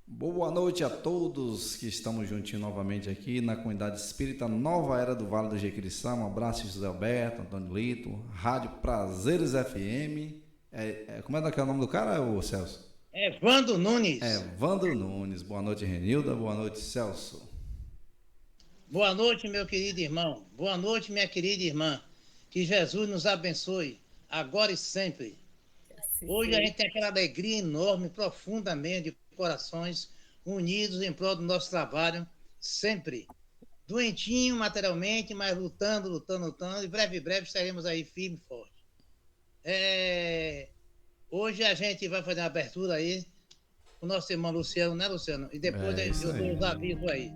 Boa noite a todos que estamos juntinhos novamente aqui na comunidade espírita Nova Era do Vale do Jequiriçá. Um abraço, José Alberto, Antônio Lito, Rádio Prazeres FM. Como é que é o nome do cara, ô Celso? Evandro Nunes. Evandro Nunes. Boa noite, Renilda. Boa noite, Celso. Boa noite, meu querido irmão. Boa noite, minha querida irmã. Que Jesus nos abençoe, agora e sempre. Assim Hoje a seja. gente tem aquela alegria enorme, profundamente, de corações unidos em prol do nosso trabalho, sempre. Doentinho materialmente, mas lutando, lutando, lutando. E breve, breve estaremos aí firme e forte. Hoje a gente vai fazer uma abertura aí com o nosso irmão Luciano, né, Luciano? E depois É isso eu dou aí. os avisos aí.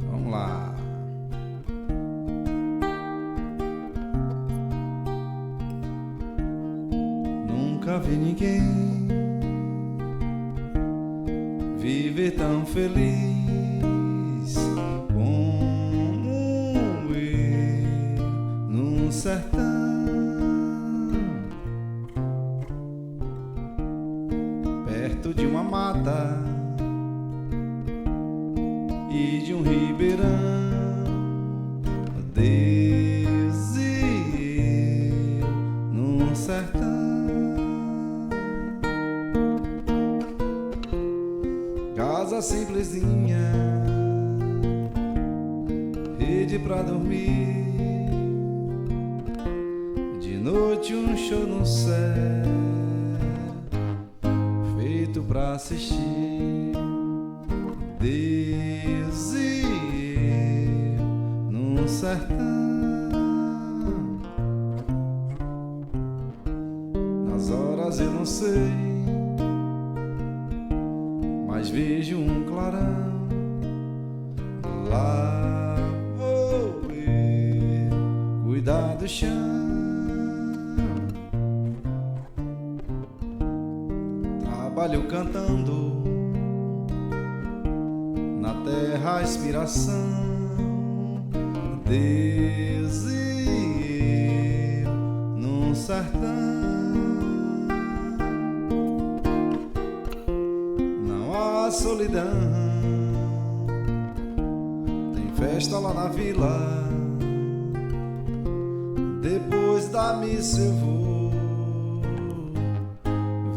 Vamos lá. Nunca vi ninguém viver tão feliz como eu num sertão, perto de uma mata e de um ribeirão. Deus e eu num sertão, casa simplesinha, rede pra dormir, de noite um show no céu, feito pra assistir. Deus e eu num sertão, nas horas eu não sei, mas vejo um clarão. Lá vou eu cuidar do chão, trabalho cantando na terra a inspiração. Deus e eu num sertão, não há solidão, tem festa lá na vila. Depois da missa eu vou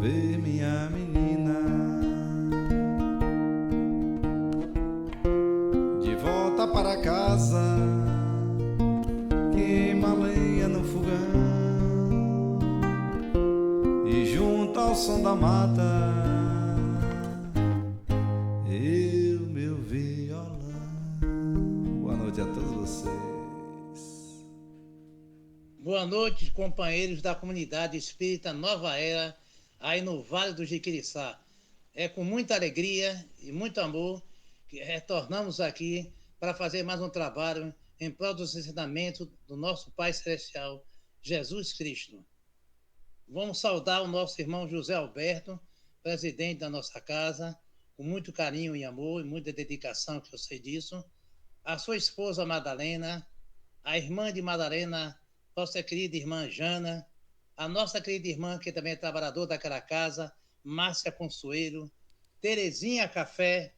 ver minha menina. De volta para casa, queima lenha no fogão e junto ao som da mata eu, meu violão. Boa noite a todos vocês. Boa noite, companheiros da comunidade espírita Nova Era, aí no Vale do Jequiriçá. É com muita alegria e muito amor que retornamos aqui para fazer mais um trabalho em prol dos ensinamentos do nosso Pai Celestial, Jesus Cristo. Vamos saudar o nosso irmão José Alberto, presidente da nossa casa, com muito carinho e amor e muita dedicação, que eu sei disso. A sua esposa Madalena, a irmã de Madalena, nossa querida irmã Jana, a nossa querida irmã, que também é trabalhadora daquela casa, Márcia Consuelo, Terezinha Café,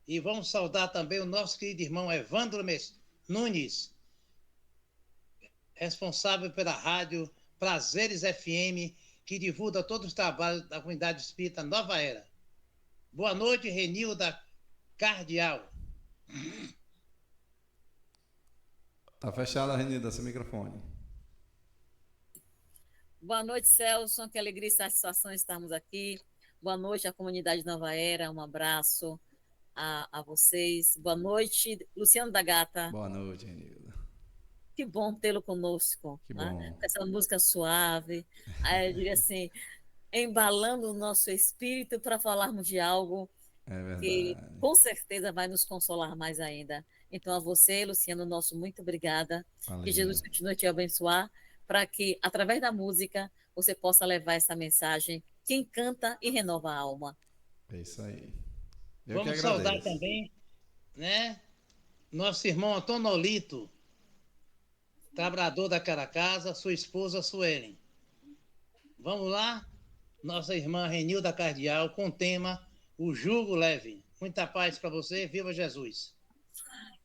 e vamos saudar também o nosso querido irmão Evandro Nunes, responsável pela rádio Prazeres FM, que divulga todos os trabalhos da comunidade espírita Nova Era. Boa noite, Renilda Cardial. Tá fechada, Renilda, seu microfone. Boa noite, Celso. Que alegria e satisfação estarmos aqui. Boa noite à comunidade Nova Era. Um abraço a vocês. Boa noite, Luciano da Gata. Boa noite, Renilda. Que bom tê-lo conosco, Que né? bom. Com essa música suave. Aí eu diria assim, embalando o nosso espírito para falarmos de algo É que verdade. com certeza vai nos consolar mais ainda. Então, a você, Luciano, nosso muito obrigada. Que Valeu. Jesus continue a te abençoar, para que, através da música, você possa levar essa mensagem que encanta e renova a alma. É isso aí. Eu que Vamos saudar agradeço. também, né, nosso irmão Antonolito, trabalhador daquela casa, sua esposa Suelen. Vamos lá? nossa irmã Renilda Cardial, com o tema O Jugo Leve. Muita paz para você, viva Jesus!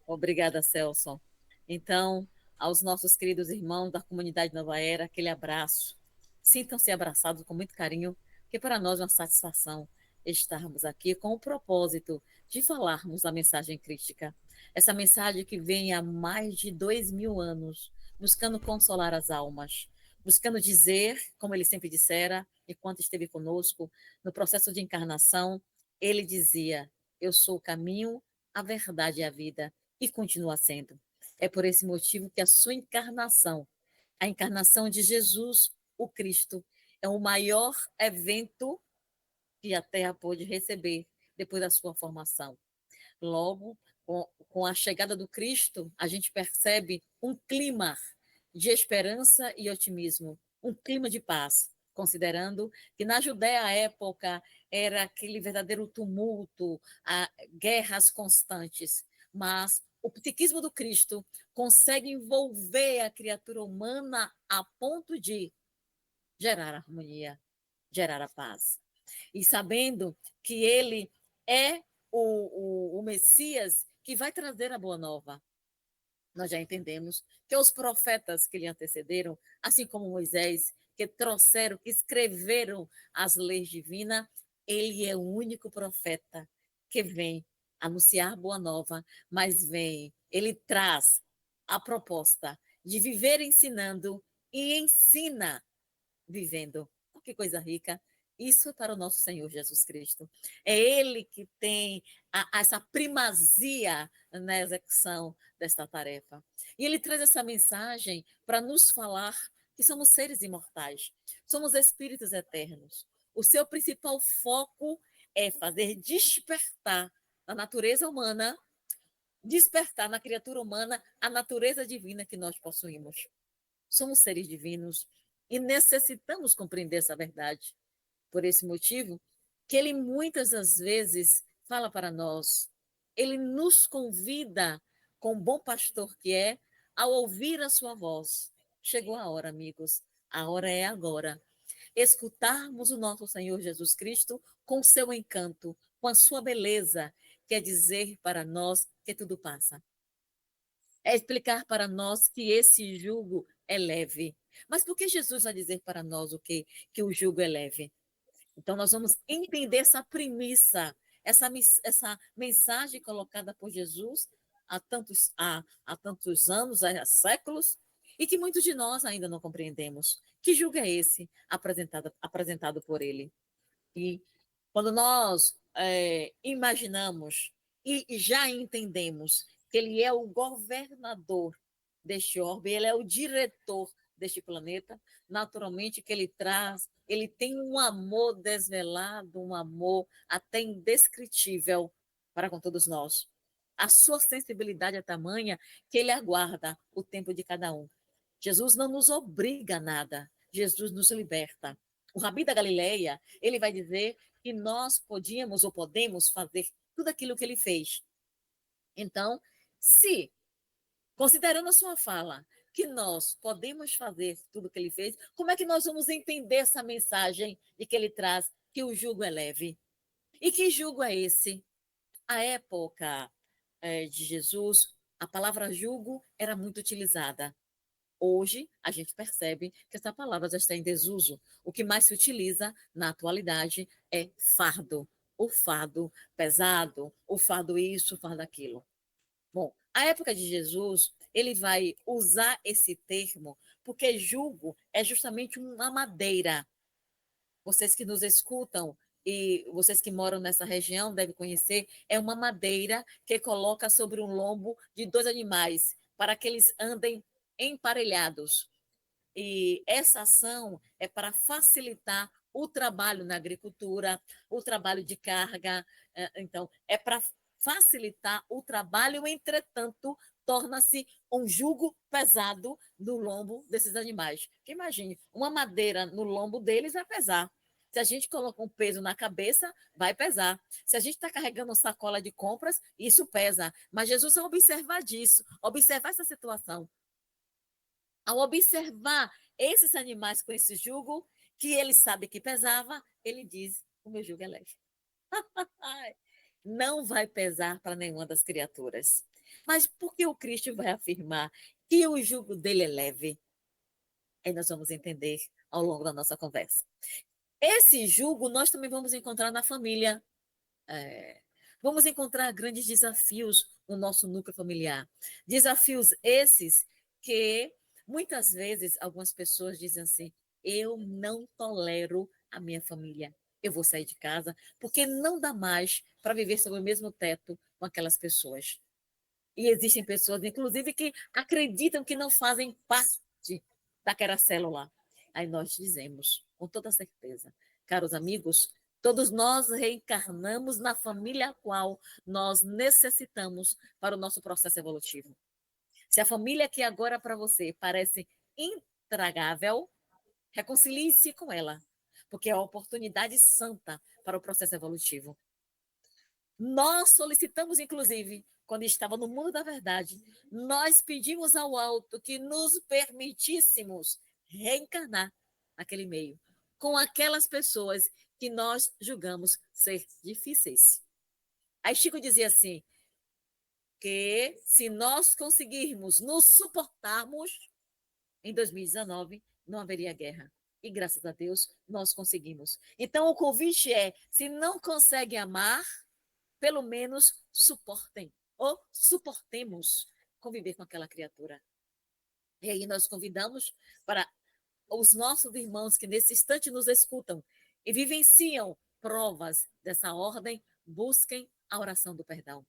Obrigada, Celso. Então, aos nossos queridos irmãos da comunidade Nova Era, aquele abraço. Sintam-se abraçados com muito carinho, que para nós é uma satisfação estarmos aqui com o propósito de falarmos a mensagem crística. Essa mensagem que vem há mais de 2000 anos, buscando consolar as almas, buscando dizer, como ele sempre dissera, enquanto esteve conosco, no processo de encarnação, ele dizia: eu sou o caminho, a verdade e a vida, e continua sendo. É por esse motivo que a sua encarnação, a encarnação de Jesus, o Cristo, é o maior evento que a Terra pôde receber depois da sua formação. Logo, com a chegada do Cristo, a gente percebe um clima de esperança e otimismo, um clima de paz, considerando que na Judéia à época era aquele verdadeiro tumulto, guerras constantes, mas o psiquismo do Cristo consegue envolver a criatura humana a ponto de gerar harmonia, gerar a paz. E sabendo que ele é o Messias que vai trazer a boa nova. Nós já entendemos que os profetas que lhe antecederam, assim como Moisés, que trouxeram, que escreveram as leis divinas, ele é o único profeta que vem anunciar boa nova, mas ele traz a proposta de viver ensinando e ensina vivendo. Oh, que coisa rica. Isso é para o nosso Senhor Jesus Cristo. É Ele que tem essa primazia na execução desta tarefa. E Ele traz essa mensagem para nos falar que somos seres imortais, somos espíritos eternos. O seu principal foco é fazer despertar na natureza humana, despertar na criatura humana a natureza divina que nós possuímos. Somos seres divinos e necessitamos compreender essa verdade. Por esse motivo, que ele muitas das vezes fala para nós, ele nos convida, com o bom pastor que é, ao ouvir a sua voz. Chegou a hora, amigos, a hora é agora. Escutarmos o nosso Senhor Jesus Cristo com seu encanto, com a sua beleza, quer dizer para nós que tudo passa. É explicar para nós que esse jugo é leve. Mas por que Jesus vai dizer para nós que o jugo é leve? Então, nós vamos entender essa premissa, essa mensagem colocada por Jesus há tantos anos, há séculos, e que muitos de nós ainda não compreendemos. Que jugo é esse apresentado por ele? E quando nós imaginamos e já entendemos que ele é o governador deste orbe, ele é o diretor deste planeta, naturalmente que ele tem um amor desvelado, um amor até indescritível para com todos nós. A sua sensibilidade é tamanha que ele aguarda o tempo de cada um. Jesus não nos obriga a nada, Jesus nos liberta. O Rabi da Galileia, ele vai dizer que nós podíamos ou podemos fazer tudo aquilo que ele fez. Então, se, considerando a sua fala, que nós podemos fazer tudo o que ele fez, como é que nós vamos entender essa mensagem de que ele traz que o jugo é leve? E que jugo é esse? A época de Jesus, a palavra jugo era muito utilizada. Hoje, a gente percebe que essa palavra já está em desuso. O que mais se utiliza na atualidade é fardo. O fardo pesado, o fardo isso, o fardo aquilo. Bom, a época de Jesus, ele vai usar esse termo porque jugo é justamente uma madeira. Vocês que nos escutam e vocês que moram nessa região devem conhecer, é uma madeira que coloca sobre um lombo de dois animais para que eles andem emparelhados. E essa ação é para facilitar o trabalho na agricultura, o trabalho de carga. Então, é para facilitar o trabalho, entretanto, torna-se um jugo pesado no lombo desses animais. Porque imagine, uma madeira no lombo deles vai pesar. Se a gente coloca um peso na cabeça, vai pesar. Se a gente está carregando uma sacola de compras, isso pesa. Mas Jesus vai observar disso, observar essa situação. Ao observar esses animais com esse jugo, que ele sabe que pesava, ele diz: o meu jugo é leve. Não vai pesar para nenhuma das criaturas. Mas por que o Cristo vai afirmar que o jugo dele é leve? Aí nós vamos entender ao longo da nossa conversa. Esse jugo nós também vamos encontrar na família. É, vamos encontrar grandes desafios no nosso núcleo familiar. Desafios esses que muitas vezes algumas pessoas dizem assim: eu não tolero a minha família. Eu vou sair de casa porque não dá mais para viver sob o mesmo teto com aquelas pessoas. E existem pessoas, inclusive, que acreditam que não fazem parte daquela célula. Aí nós dizemos, com toda certeza, caros amigos, todos nós reencarnamos na família a qual nós necessitamos para o nosso processo evolutivo. Se a família que agora para você parece intragável, reconcilie-se com ela, porque é a oportunidade santa para o processo evolutivo. Nós solicitamos, inclusive, quando estava no mundo da verdade, nós pedimos ao alto que nos permitíssemos reencarnar naquele meio, com aquelas pessoas que nós julgamos ser difíceis. Aí Chico dizia assim, que se nós conseguirmos nos suportarmos, em 2019 não haveria guerra. E graças a Deus nós conseguimos. Então o convite é, se não consegue amar, pelo menos suportem, ou suportemos conviver com aquela criatura. E aí nós convidamos para os nossos irmãos que nesse instante nos escutam e vivenciam provas dessa ordem, busquem a oração do perdão.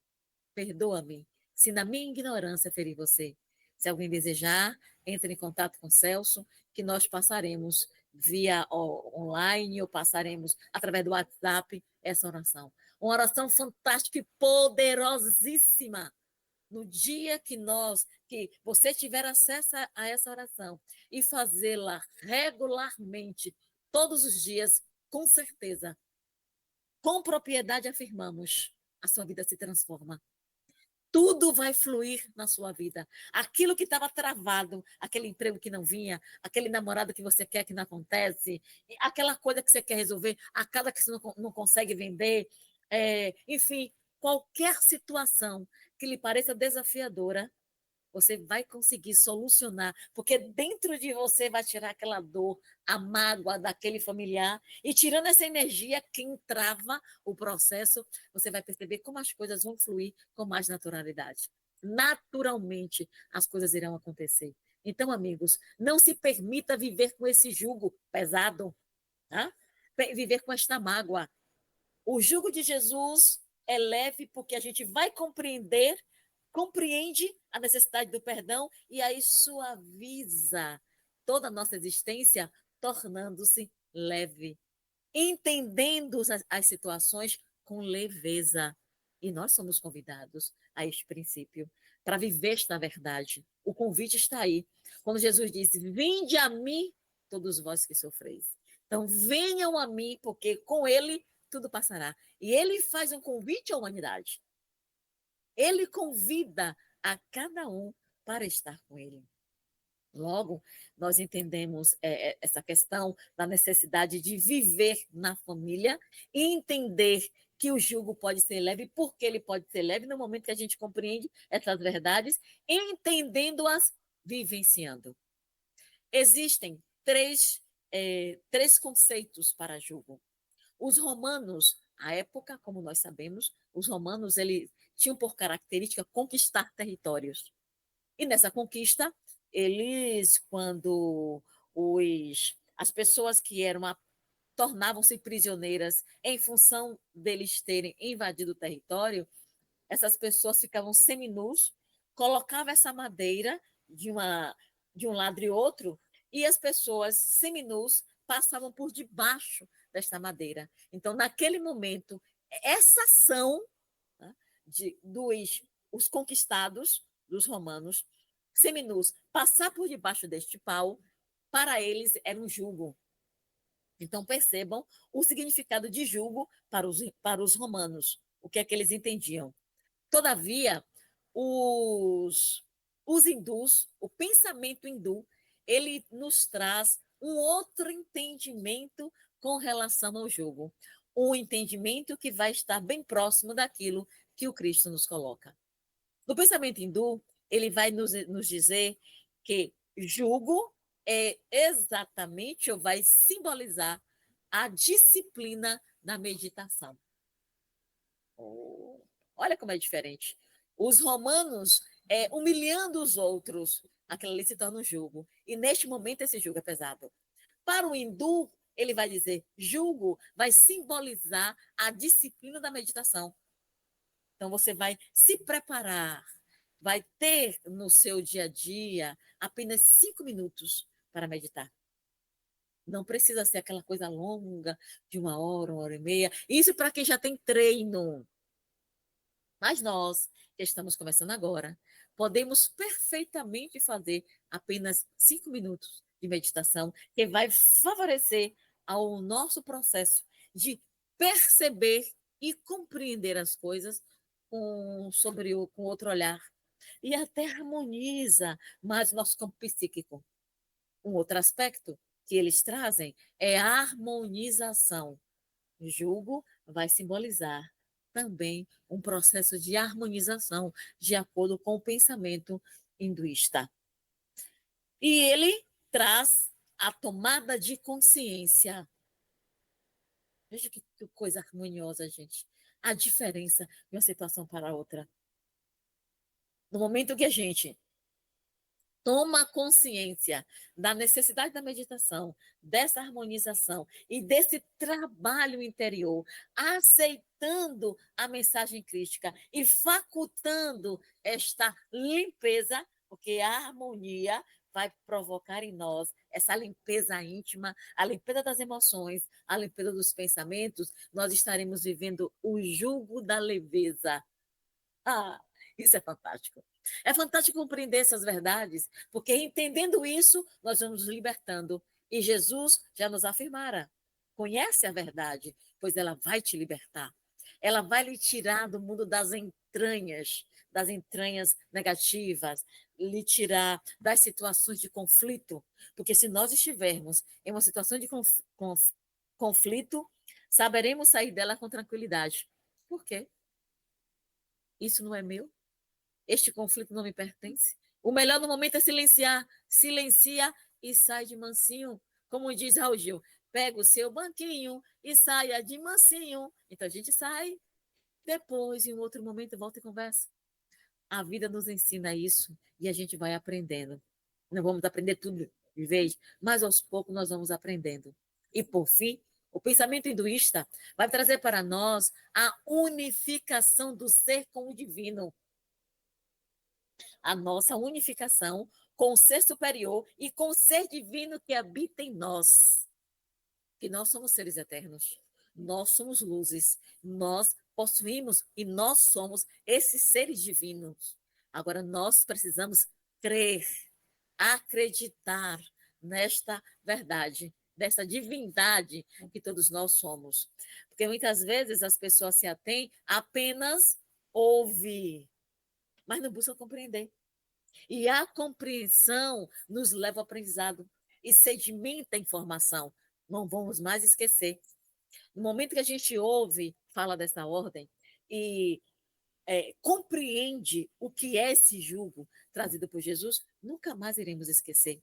Perdoa-me se na minha ignorância feri você. Se alguém desejar, entre em contato com o Celso, que nós passaremos via online ou passaremos através do WhatsApp essa oração. Uma oração fantástica e poderosíssima. No dia que você tiver acesso a essa oração e fazê-la regularmente, todos os dias, com certeza, com propriedade afirmamos, a sua vida se transforma. Tudo vai fluir na sua vida. Aquilo que estava travado, aquele emprego que não vinha, aquele namorado que você quer que não acontece, aquela coisa que você quer resolver, a casa que você não consegue vender, enfim, qualquer situação que lhe pareça desafiadora, você vai conseguir solucionar, porque dentro de você vai tirar aquela dor, a mágoa daquele familiar, e tirando essa energia que entrava o processo, você vai perceber como as coisas vão fluir com mais naturalidade. Naturalmente, as coisas irão acontecer. Então, amigos, não se permita viver com esse jugo pesado, tá? Viver com esta mágoa. O jugo de Jesus é leve porque a gente vai compreende a necessidade do perdão e aí suaviza toda a nossa existência, tornando-se leve, entendendo as situações com leveza. E nós somos convidados a este princípio para viver esta verdade. O convite está aí. Quando Jesus disse: vinde a mim, todos vós que sofreis. Então, venham a mim, porque com ele tudo passará. E ele faz um convite à humanidade. Ele convida a cada um para estar com ele. Logo, nós entendemos essa questão da necessidade de viver na família e entender que o jugo pode ser leve, porque ele pode ser leve no momento que a gente compreende essas verdades, entendendo-as, vivenciando. Existem três conceitos para jugo. Os romanos, à época, como nós sabemos, os romanos eles tinham por característica conquistar territórios. E nessa conquista, eles, quando as pessoas que tornavam-se prisioneiras em função deles terem invadido o território, essas pessoas ficavam seminus, colocavam essa madeira de um lado e outro, e as pessoas seminus passavam por debaixo desta madeira. Então, naquele momento, essa ação, né, os conquistados, dos romanos, seminus, passar por debaixo deste pau, para eles era um jugo. Então, percebam o significado de jugo para os romanos, o que é que eles entendiam. Todavia, os hindus, o pensamento hindu, ele nos traz um outro entendimento com relação ao jugo. Um entendimento que vai estar bem próximo daquilo que o Cristo nos coloca. No pensamento hindu, ele vai nos dizer que jugo é exatamente, ou vai simbolizar, a disciplina da meditação. Oh, olha como é diferente. Os romanos humilhando os outros, aquilo ali se torna um jugo. E neste momento esse jugo é pesado. Para o hindu, ele vai dizer, jugo vai simbolizar a disciplina da meditação. Então você vai se preparar, vai ter no seu dia a dia apenas 5 minutos para meditar. Não precisa ser aquela coisa longa, de 1 hora e meia. Isso para quem já tem treino. Mas nós, que estamos começando agora, podemos perfeitamente fazer apenas 5 minutos de meditação, que vai favorecer ao nosso processo de perceber e compreender as coisas com outro olhar. E até harmoniza mais o nosso campo psíquico. Um outro aspecto que eles trazem é a harmonização. O jugo vai simbolizar também um processo de harmonização, de acordo com o pensamento hinduísta. E ele traz a tomada de consciência. Veja que coisa harmoniosa, gente. A diferença de uma situação para outra. No momento que a gente toma consciência da necessidade da meditação, dessa harmonização e desse trabalho interior, aceitando a mensagem crística e facultando esta limpeza, porque a harmonia vai provocar em nós essa limpeza íntima, a limpeza das emoções, a limpeza dos pensamentos, nós estaremos vivendo o jugo da leveza. Ah, isso é fantástico. É fantástico compreender essas verdades, porque entendendo isso, nós vamos nos libertando. E Jesus já nos afirmara: conhece a verdade, pois ela vai te libertar. Ela vai lhe tirar do mundo das entranhas negativas, lhe tirar das situações de conflito. Porque se nós estivermos em uma situação de conflito, saberemos sair dela com tranquilidade. Por quê? Isso não é meu? Este conflito não me pertence? O melhor no momento é silenciar. Silencia e sai de mansinho. Como diz Raul Gil, pega o seu banquinho e saia de mansinho. Então a gente sai. Depois, em um outro momento, volta e conversa. A vida nos ensina isso e a gente vai aprendendo. Não vamos aprender tudo de vez, mas aos poucos nós vamos aprendendo. E, por fim, o pensamento hinduísta vai trazer para nós a unificação do ser com o divino. A nossa unificação com o ser superior e com o ser divino que habita em nós. Que nós somos seres eternos, nós somos luzes, nós possuímos e nós somos esses seres divinos. Agora nós precisamos crer, acreditar nesta verdade, dessa divindade que todos nós somos. Porque muitas vezes as pessoas se atêm apenas ouvir, mas não buscam compreender. E a compreensão nos leva ao aprendizado e sedimenta a informação. Não vamos mais esquecer. No momento que a gente ouve, fala dessa ordem, e compreende o que é esse jugo trazido por Jesus, nunca mais iremos esquecer.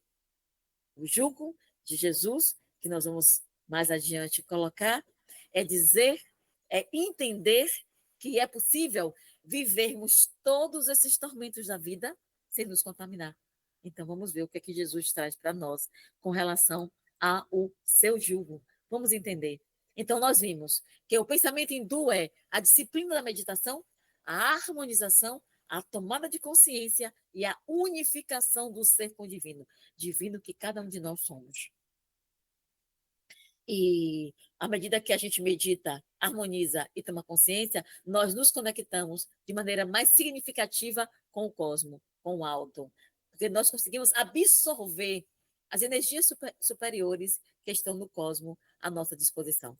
O jugo de Jesus, que nós vamos mais adiante colocar, é dizer, é entender que é possível vivermos todos esses tormentos da vida sem nos contaminar. Então, vamos ver o que é que Jesus traz para nós com relação ao seu jugo. Vamos entender. Então, nós vimos que o pensamento hindu é a disciplina da meditação, a harmonização, a tomada de consciência e a unificação do ser com o divino, divino que cada um de nós somos. E à medida que a gente medita, harmoniza e toma consciência, nós nos conectamos de maneira mais significativa com o cosmos, com o alto, porque nós conseguimos absorver as energias superiores que estão no cosmos à nossa disposição.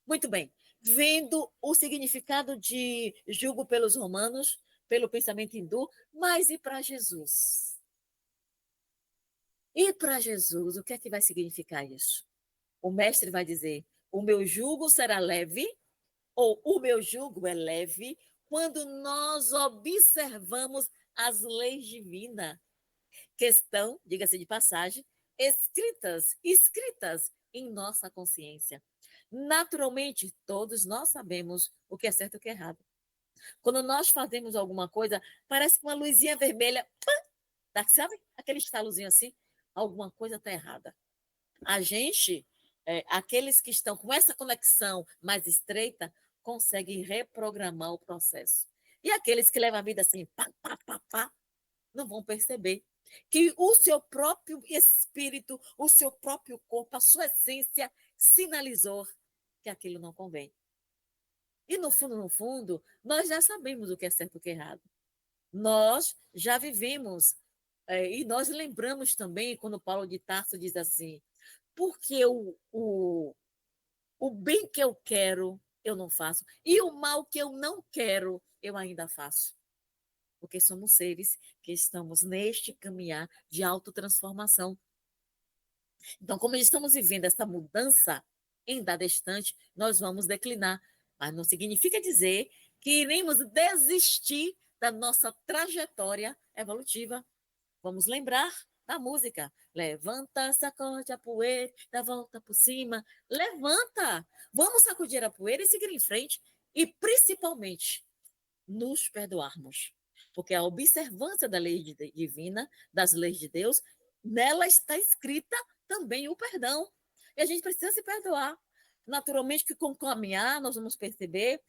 Muito bem, vendo o significado de jugo pelos romanos, pelo pensamento hindu, mas e para Jesus? E para Jesus, o que é que vai significar isso? O mestre vai dizer: o meu jugo será leve, ou o meu jugo é leve, quando nós observamos as leis divinas, que estão, diga-se de passagem, escritas em nossa consciência. Naturalmente, todos nós sabemos o que é certo e o que é errado. Quando nós fazemos alguma coisa, parece que uma luzinha vermelha, sabe? Aquele estalozinho assim, alguma coisa está errada. A gente, aqueles que estão com essa conexão mais estreita, conseguem reprogramar o processo. E aqueles que levam a vida assim, pá, pá, pá, pá, não vão perceber que o seu próprio espírito, o seu próprio corpo, a sua essência sinalizou que aquilo não convém. E no fundo, nós já sabemos o que é certo e o que é errado. Nós já vivemos, e nós lembramos também quando Paulo de Tarso diz assim: porque o bem que eu quero, eu não faço, e o mal que eu não quero, eu ainda faço. Porque somos seres que estamos neste caminhar de autotransformação. Então, como estamos vivendo essa mudança em dado instante, nós vamos declinar. Mas não significa dizer que iremos desistir da nossa trajetória evolutiva. Vamos lembrar da música. Levanta, sacode a poeira, dá volta por cima. Levanta! Vamos sacudir a poeira e seguir em frente. E, principalmente, nos perdoarmos. Porque a observância da lei divina, das leis de Deus, nela está escrita também o perdão. E a gente precisa se perdoar. Naturalmente que com o caminhar nós vamos perceber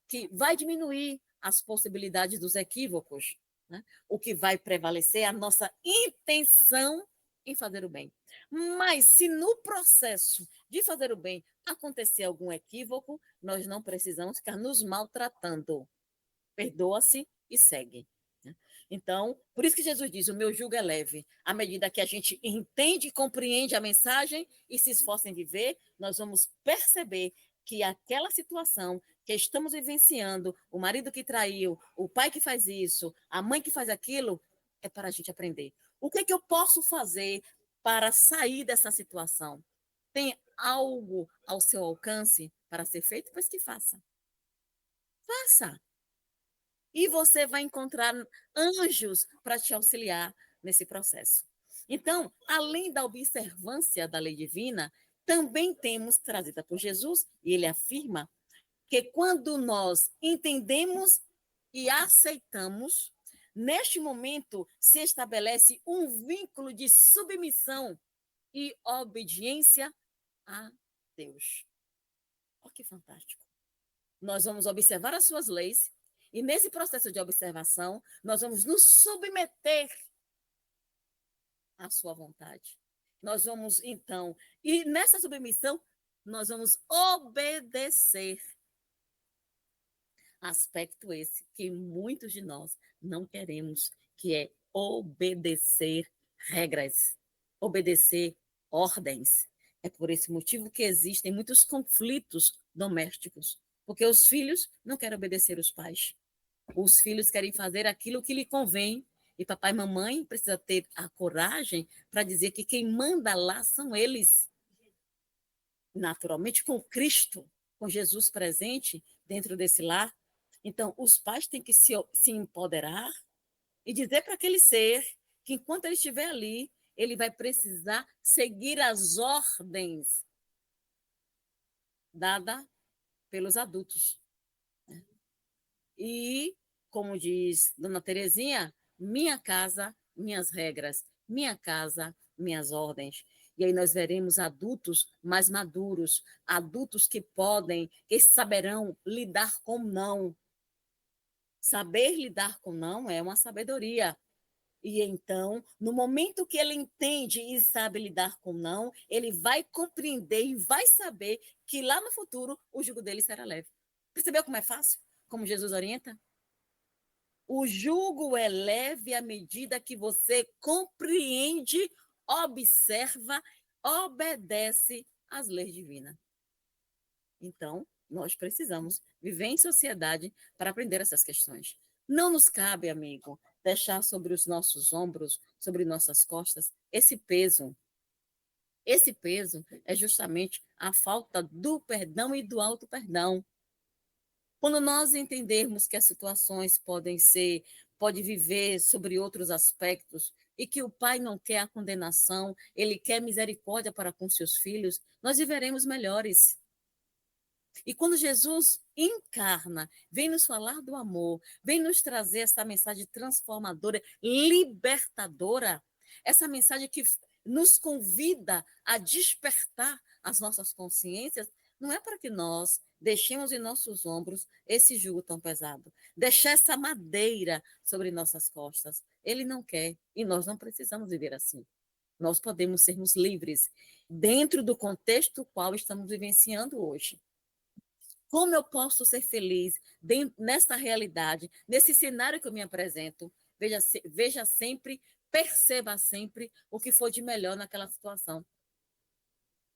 que vai diminuir as possibilidades dos equívocos, né? O que vai prevalecer é a nossa intenção em fazer o bem. Mas se no processo de fazer o bem acontecer algum equívoco, nós não precisamos ficar nos maltratando. Perdoa-se e segue. Então, por isso que Jesus diz: o meu jugo é leve. À medida que a gente entende e compreende a mensagem e se esforça em viver, nós vamos perceber que aquela situação que estamos vivenciando, o marido que traiu, o pai que faz isso, a mãe que faz aquilo, é para a gente aprender. O que é que eu posso fazer para sair dessa situação? Tem algo ao seu alcance para ser feito? Pois que faça. Faça. E você vai encontrar anjos para te auxiliar nesse processo. Então, além da observância da lei divina, também temos trazida por Jesus, e ele afirma que quando nós entendemos e aceitamos, neste momento se estabelece um vínculo de submissão e obediência a Deus. Olha que fantástico. Nós vamos observar as suas leis, e nesse processo de observação, nós vamos nos submeter à sua vontade. Nós vamos, então, e nessa submissão, nós vamos obedecer. Aspecto esse que muitos de nós não queremos, que é obedecer regras, obedecer ordens. É por esse motivo que existem muitos conflitos domésticos, porque os filhos não querem obedecer os pais. Os filhos querem fazer aquilo que lhe convém, e papai e mamãe precisa ter a coragem para dizer que quem manda lá são eles. Naturalmente, com Cristo, com Jesus presente dentro desse lar. Então, os pais têm que se empoderar e dizer para aquele ser que, enquanto ele estiver ali, ele vai precisar seguir as ordens dadas pelos adultos. E, como diz Dona Terezinha, minha casa, minhas regras, minha casa, minhas ordens. E aí nós veremos adultos mais maduros, adultos que podem, que saberão lidar com não. Saber lidar com não é uma sabedoria. E então, no momento que ele entende e sabe lidar com não, ele vai compreender e vai saber que lá no futuro o jugo dele será leve. Percebeu como é fácil? Como Jesus orienta? O jugo é leve à medida que você compreende, observa, obedece às leis divinas. Então, nós precisamos viver em sociedade para aprender essas questões. Não nos cabe, amigo, deixar sobre os nossos ombros, sobre nossas costas, esse peso. Esse peso é justamente a falta do perdão e do auto-perdão. Quando nós entendermos que as situações pode viver sobre outros aspectos e que o Pai não quer a condenação, ele quer misericórdia para com seus filhos, nós viveremos melhores. E quando Jesus encarna, vem nos falar do amor, vem nos trazer essa mensagem transformadora, libertadora, essa mensagem que nos convida a despertar as nossas consciências, não é para que nós deixemos em nossos ombros esse jugo tão pesado, deixar essa madeira sobre nossas costas. Ele não quer e nós não precisamos viver assim. Nós podemos sermos livres dentro do contexto qual estamos vivenciando hoje. Como eu posso ser feliz nesta realidade, nesse cenário que eu me apresento? Veja sempre, perceba sempre o que for de melhor naquela situação.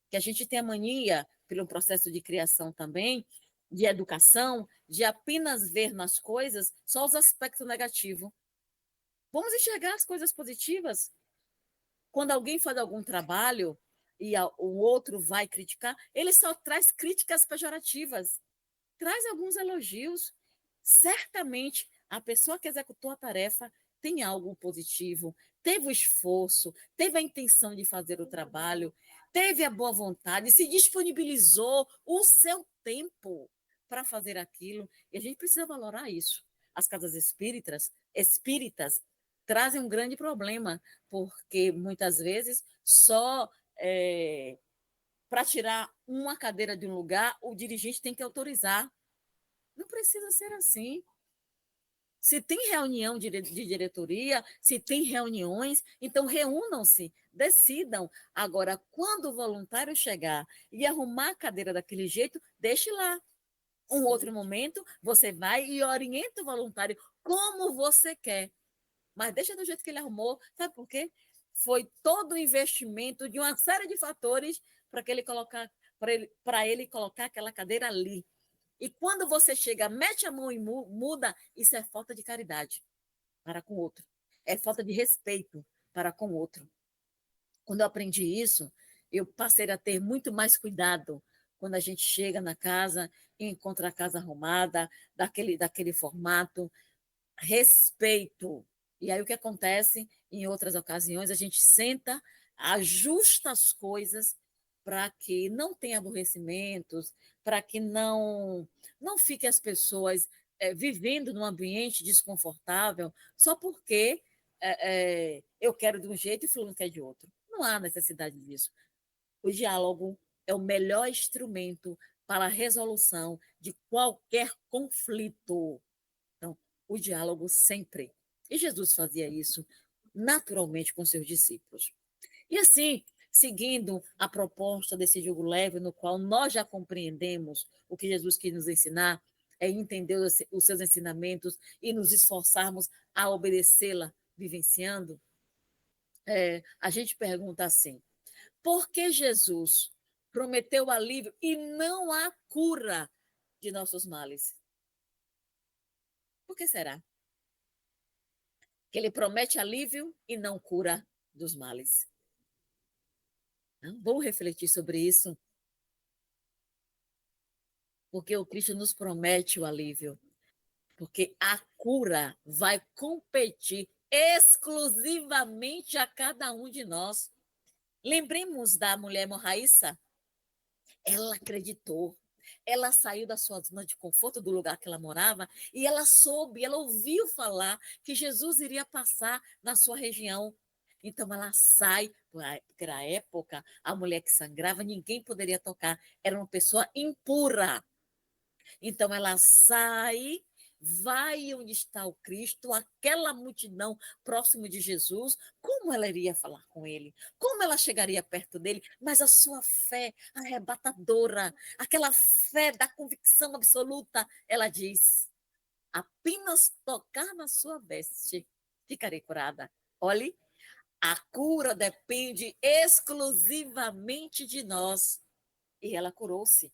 Que a gente tem a mania, pelo processo de criação também, de educação, de apenas ver nas coisas só os aspectos negativos. Vamos enxergar as coisas positivas. Quando alguém faz algum trabalho e o outro vai criticar, ele só traz críticas pejorativas. Traz alguns elogios. Certamente, a pessoa que executou a tarefa tem algo positivo, teve o esforço, teve a intenção de fazer o trabalho, teve a boa vontade, se disponibilizou o seu tempo para fazer aquilo. E a gente precisa valorar isso. As casas espíritas trazem um grande problema, porque muitas vezes só para tirar uma cadeira de um lugar, o dirigente tem que autorizar. Não precisa ser assim. Se tem reunião de diretoria, se tem reuniões, então reúnam-se, decidam. Agora, quando o voluntário chegar e arrumar a cadeira daquele jeito, deixe lá. Um outro momento, você vai e orienta o voluntário como você quer. Mas deixa do jeito que ele arrumou. Sabe por quê? Foi todo o investimento de uma série de fatores para ele colocar aquela cadeira ali. E quando você chega, mete a mão e muda, isso é falta de caridade para com o outro. É falta de respeito para com o outro. Quando eu aprendi isso, eu passei a ter muito mais cuidado quando a gente chega na casa e encontra a casa arrumada, daquele formato, respeito. E aí o que acontece em outras ocasiões, a gente senta, ajusta as coisas para que não tenha aborrecimentos, para que não fiquem as pessoas vivendo num ambiente desconfortável só porque eu quero de um jeito e fulano quer de outro. Não há necessidade disso. O diálogo é o melhor instrumento para a resolução de qualquer conflito. Então, o diálogo sempre. E Jesus fazia isso naturalmente com seus discípulos. E assim, seguindo a proposta desse jugo leve, no qual nós já compreendemos o que Jesus quis nos ensinar, é entender os seus ensinamentos e nos esforçarmos a obedecê-la, vivenciando, a gente pergunta assim, por que Jesus prometeu alívio e não a cura de nossos males? Por que será? Que ele promete alívio e não cura dos males. Vamos refletir sobre isso, porque o Cristo nos promete o alívio, porque a cura vai competir exclusivamente a cada um de nós. Lembremos da mulher Morraíça, ela acreditou, ela saiu da sua zona de conforto, do lugar que ela morava, e ela ouviu falar que Jesus iria passar na sua região. Então ela sai, porque na época a mulher que sangrava, ninguém poderia tocar, era uma pessoa impura. Então ela sai, vai onde está o Cristo, aquela multidão próximo de Jesus, como ela iria falar com ele? Como ela chegaria perto dele? Mas a sua fé arrebatadora, aquela fé da convicção absoluta, ela diz, apenas tocar na sua veste, ficarei curada. Olhe, a cura depende exclusivamente de nós. E ela curou-se.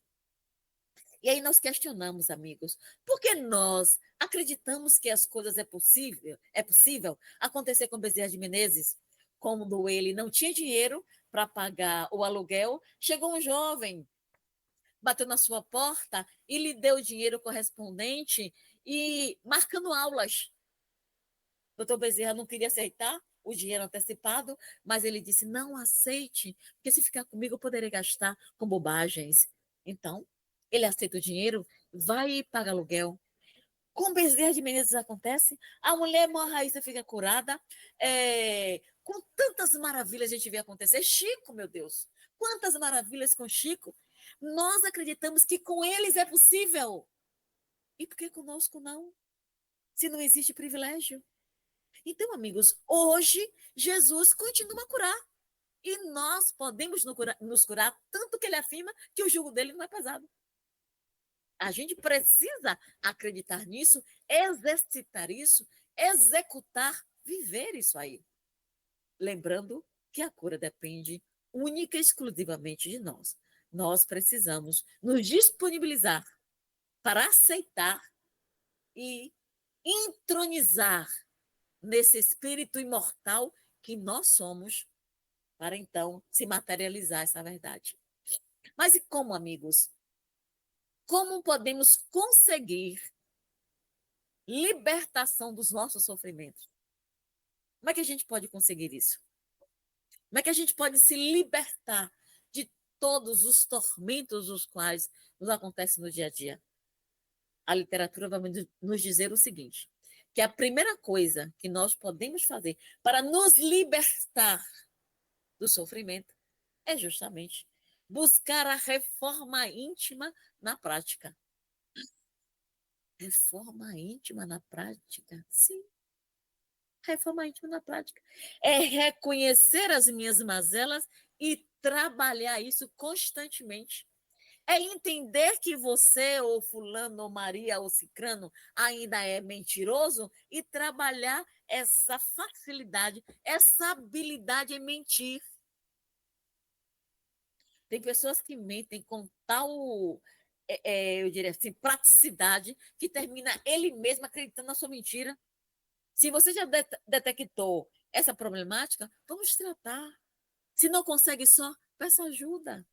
E aí nós questionamos, amigos, por que nós acreditamos que as coisas é possível acontecer com Bezerra de Menezes, quando ele não tinha dinheiro para pagar o aluguel, chegou um jovem, bateu na sua porta e lhe deu o dinheiro correspondente e marcando aulas. Doutor Bezerra não queria aceitar o dinheiro antecipado, mas ele disse: não aceite, porque se ficar comigo eu poderei gastar com bobagens. Então, ele aceita o dinheiro, vai e paga aluguel. Com Bezerra de Menezes acontece, a mulher Raíssa fica curada, com tantas maravilhas a gente vê acontecer. Chico, meu Deus, quantas maravilhas com Chico. Nós acreditamos que com eles é possível. E por que conosco não? Se não existe privilégio. Então, amigos, hoje Jesus continua a curar. E nós podemos nos curar tanto que ele afirma que o jugo dele não é pesado. A gente precisa acreditar nisso, exercitar isso, executar, viver isso aí. Lembrando que a cura depende única e exclusivamente de nós. Nós precisamos nos disponibilizar para aceitar e entronizar nesse espírito imortal que nós somos, para então se materializar essa verdade. Mas e como, amigos? Como podemos conseguir libertação dos nossos sofrimentos? Como é que a gente pode conseguir isso? Como é que a gente pode se libertar de todos os tormentos os quais nos acontecem no dia a dia? A literatura vai nos dizer o seguinte, que a primeira coisa que nós podemos fazer para nos libertar do sofrimento é justamente buscar a reforma íntima na prática. Reforma íntima na prática? Sim, reforma íntima na prática. É reconhecer as minhas mazelas e trabalhar isso constantemente. É entender que você, ou fulano, ou Maria, ou cicrano, ainda é mentiroso e trabalhar essa facilidade, essa habilidade em mentir. Tem pessoas que mentem com tal, eu diria assim, praticidade, que termina ele mesmo acreditando na sua mentira. Se você já detectou essa problemática, vamos tratar. Se não consegue só, peça ajuda.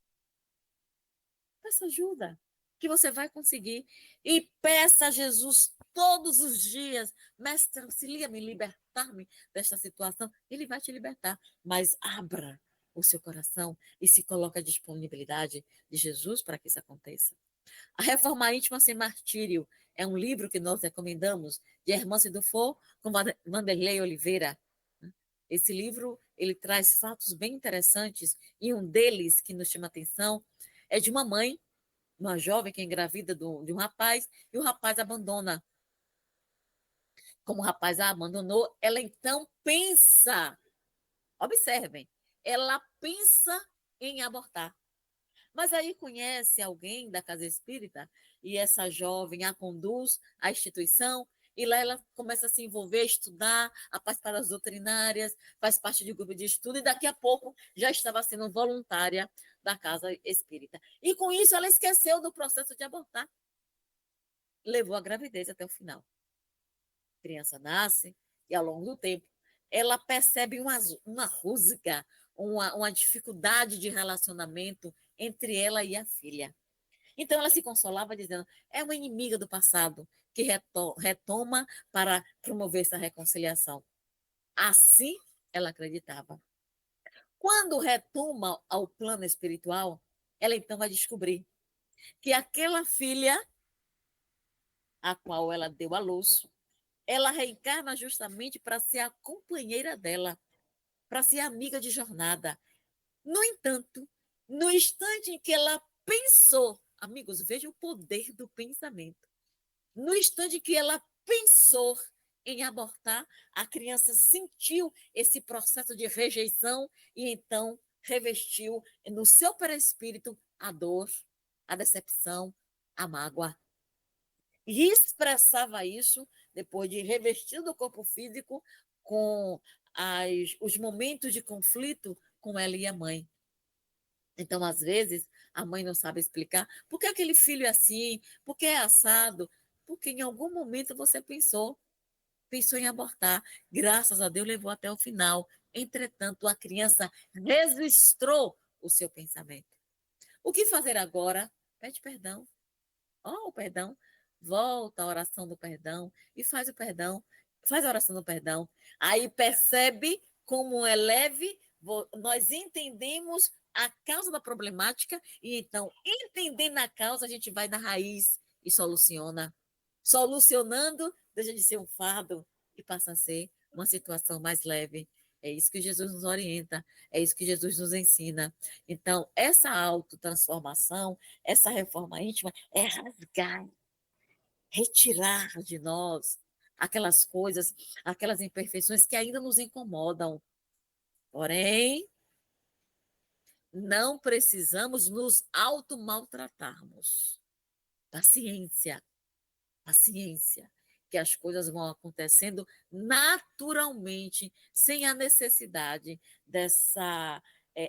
Peça ajuda, que você vai conseguir. E peça a Jesus todos os dias, mestre, auxilia-me, libertar-me desta situação. Ele vai te libertar, mas abra o seu coração e se coloque à disponibilidade de Jesus para que isso aconteça. A Reforma Íntima Sem Martírio é um livro que nós recomendamos, de Hermance Dufour com Vanderlei Oliveira. Esse livro ele traz fatos bem interessantes e um deles que nos chama a atenção é de uma mãe, uma jovem que é engravida de um rapaz e o rapaz abandona. Como o rapaz a abandonou, ela então pensa, observem, ela pensa em abortar. Mas aí conhece alguém da casa espírita e essa jovem a conduz à instituição e lá ela começa a se envolver, estudar, a participar das doutrinárias, faz parte de um grupo de estudo e daqui a pouco já estava sendo voluntária da casa espírita. E com isso ela esqueceu do processo de abortar. Levou a gravidez até o final. A criança nasce e ao longo do tempo ela percebe uma rusga, uma dificuldade de relacionamento entre ela e a filha. Então ela se consolava dizendo, é uma inimiga do passado que retoma para promover essa reconciliação. Assim ela acreditava. Quando retoma ao plano espiritual, ela então vai descobrir que aquela filha a qual ela deu à luz, ela reencarna justamente para ser a companheira dela, para ser amiga de jornada. No entanto, no instante em que ela pensou, amigos, veja o poder do pensamento. No instante em que ela pensou em abortar, a criança sentiu esse processo de rejeição e então revestiu no seu perispírito a dor, a decepção, a mágoa. E expressava isso depois de revestido o corpo físico com os momentos de conflito com ela e a mãe. Então, às vezes, A mãe não sabe explicar. Por que aquele filho é assim? Por que é assado? Porque em algum momento você pensou em abortar. Graças a Deus levou até o final. Entretanto, a criança registrou o seu pensamento. O que fazer agora? Pede perdão. O perdão. Volta à oração do perdão e faz o perdão. Faz a oração do perdão. Aí percebe como é leve, nós entendemos a causa da problemática e então, entendendo a causa, a gente vai na raiz e soluciona. Solucionando, deixa de ser um fardo e passa a ser uma situação mais leve. É isso que Jesus nos orienta, é isso que Jesus nos ensina. Então, essa autotransformação, essa reforma íntima é rasgar, retirar de nós aquelas coisas, aquelas imperfeições que ainda nos incomodam. Porém, não precisamos nos automaltratarmos. Paciência, paciência, que as coisas vão acontecendo naturalmente, sem a necessidade dessa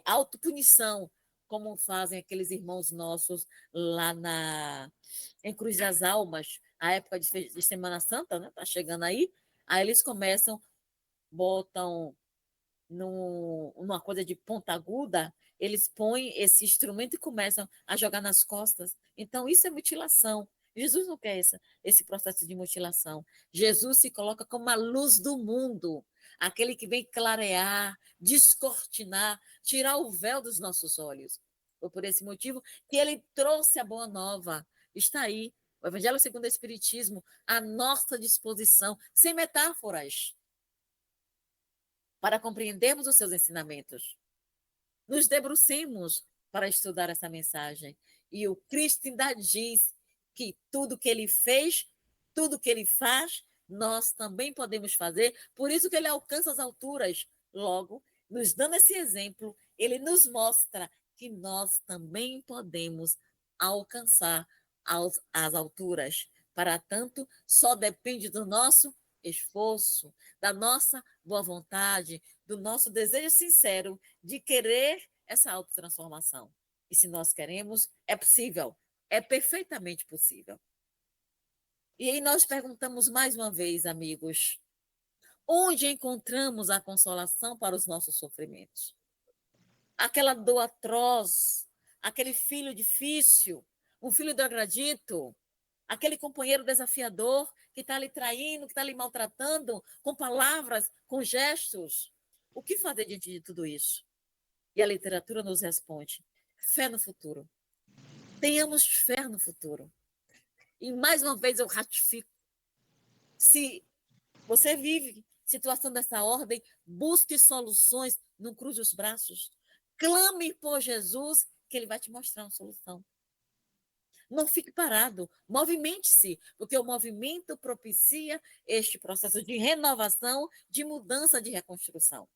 autopunição, como fazem aqueles irmãos nossos lá em Cruz das Almas, a época de Semana Santa, né? Tá chegando aí eles começam, botam numa coisa de ponta aguda, eles põem esse instrumento e começam a jogar nas costas. Então, isso é mutilação. Jesus não quer esse processo de mutilação. Jesus se coloca como a luz do mundo, aquele que vem clarear, descortinar, tirar o véu dos nossos olhos. Foi por esse motivo que ele trouxe a boa nova. Está aí, o Evangelho segundo o Espiritismo, à nossa disposição, sem metáforas, para compreendermos os seus ensinamentos. Nos debrucemos para estudar essa mensagem. E o Cristo ainda diz que tudo que ele fez, tudo que ele faz, nós também podemos fazer. Por isso que ele alcança as alturas. Logo, nos dando esse exemplo, ele nos mostra que nós também podemos alcançar as alturas. Para tanto, só depende do nosso esforço, da nossa boa vontade, do nosso desejo sincero de querer essa autotransformação. E se nós queremos, é possível, é perfeitamente possível. E aí nós perguntamos mais uma vez, amigos, onde encontramos a consolação para os nossos sofrimentos? Aquela dor atroz, aquele filho difícil, um filho degradito, aquele companheiro desafiador que está lhe traindo, que está lhe maltratando com palavras, com gestos. O que fazer diante de tudo isso? E a literatura nos responde: fé no futuro. Tenhamos fé no futuro. E mais uma vez eu ratifico: se você vive situação dessa ordem, busque soluções, não cruze os braços. Clame por Jesus, que ele vai te mostrar uma solução. Não fique parado, movimente-se, porque o movimento propicia este processo de renovação, de mudança, de reconstrução.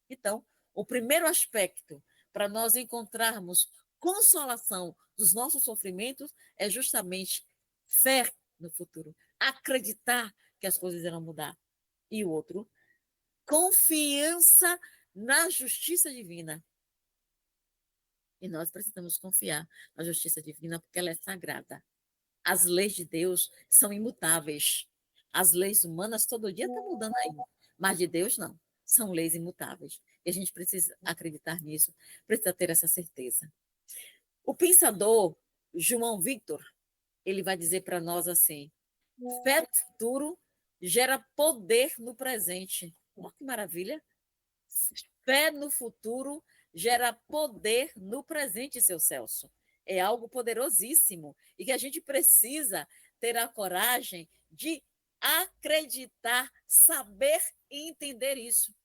Então, o primeiro aspecto para nós encontrarmos consolação dos nossos sofrimentos é justamente fé no futuro, acreditar que as coisas irão mudar. E o outro, confiança na justiça divina. E nós precisamos confiar na justiça divina porque ela é sagrada. As leis de Deus são imutáveis. As leis humanas todo dia estão mudando aí, mas de Deus não. São leis imutáveis. E a gente precisa acreditar nisso, precisa ter essa certeza. O pensador João Victor, ele vai dizer para nós assim: fé no futuro gera poder no presente. Olha que maravilha! Fé no futuro gera poder no presente, seu Celso. É algo poderosíssimo e que a gente precisa ter a coragem de acreditar, saber e entender isso.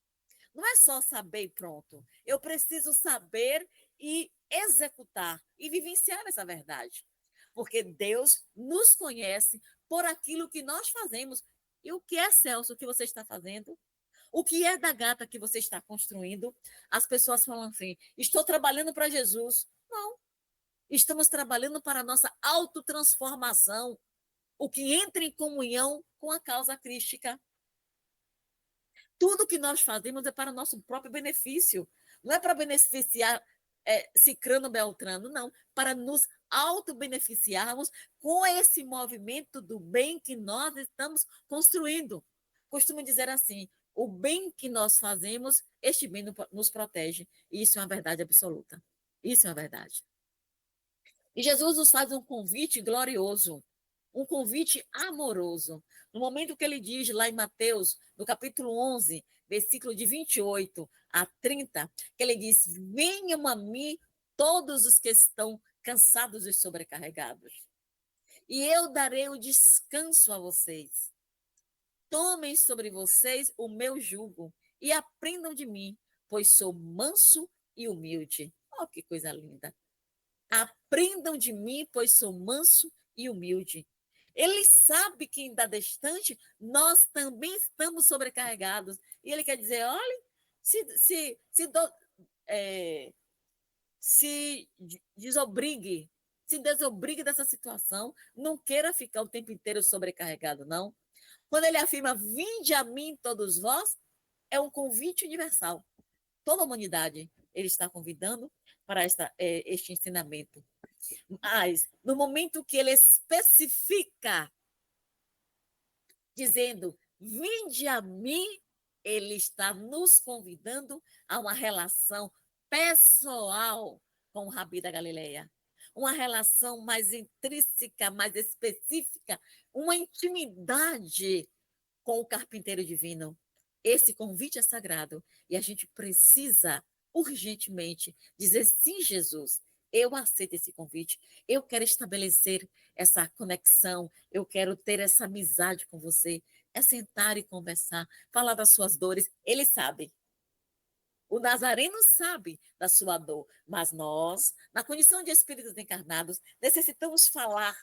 Não é só saber e pronto. Eu preciso saber e executar e vivenciar essa verdade. Porque Deus nos conhece por aquilo que nós fazemos. E o que é, Celso, o que você está fazendo? O que é da gata que você está construindo? As pessoas falam assim: estou trabalhando para Jesus. Não. Estamos trabalhando para a nossa autotransformação, o que entra em comunhão com a causa crística. Tudo que nós fazemos é para o nosso próprio benefício. Não é para beneficiar Cicrano Beltrano, não, para nos autobeneficiarmos com esse movimento do bem que nós estamos construindo. Costumo dizer assim, o bem que nós fazemos, este bem nos protege. E isso é uma verdade absoluta. Isso é uma verdade. E Jesus nos faz um convite glorioso, um convite amoroso. No momento que ele diz lá em Mateus, no capítulo 11, versículo de 28 a 30, que ele diz: venham a mim todos os que estão cansados e sobrecarregados, e eu darei o descanso a vocês. Tomem sobre vocês o meu jugo e aprendam de mim, pois sou manso e humilde. Oh, que coisa linda! Aprendam de mim, pois sou manso e humilde. Ele sabe que ainda distante, nós também estamos sobrecarregados. E ele quer dizer, olha, é, se desobrigue, se desobrigue dessa situação, não queira ficar o tempo inteiro sobrecarregado, não. Quando ele afirma, vinde a mim todos vós, é um convite universal. Toda a humanidade ele está convidando para este ensinamento. Mas, no momento que ele especifica, dizendo, vinde a mim, ele está nos convidando a uma relação pessoal com o Rabi da Galileia. Uma relação mais intrínseca, mais específica, uma intimidade com o carpinteiro divino. Esse convite é sagrado e a gente precisa urgentemente dizer sim, Jesus. Eu aceito esse convite, eu quero estabelecer essa conexão, eu quero ter essa amizade com você, é sentar e conversar, falar das suas dores. Ele sabe. O Nazareno sabe da sua dor, mas nós, na condição de espíritos encarnados, necessitamos falar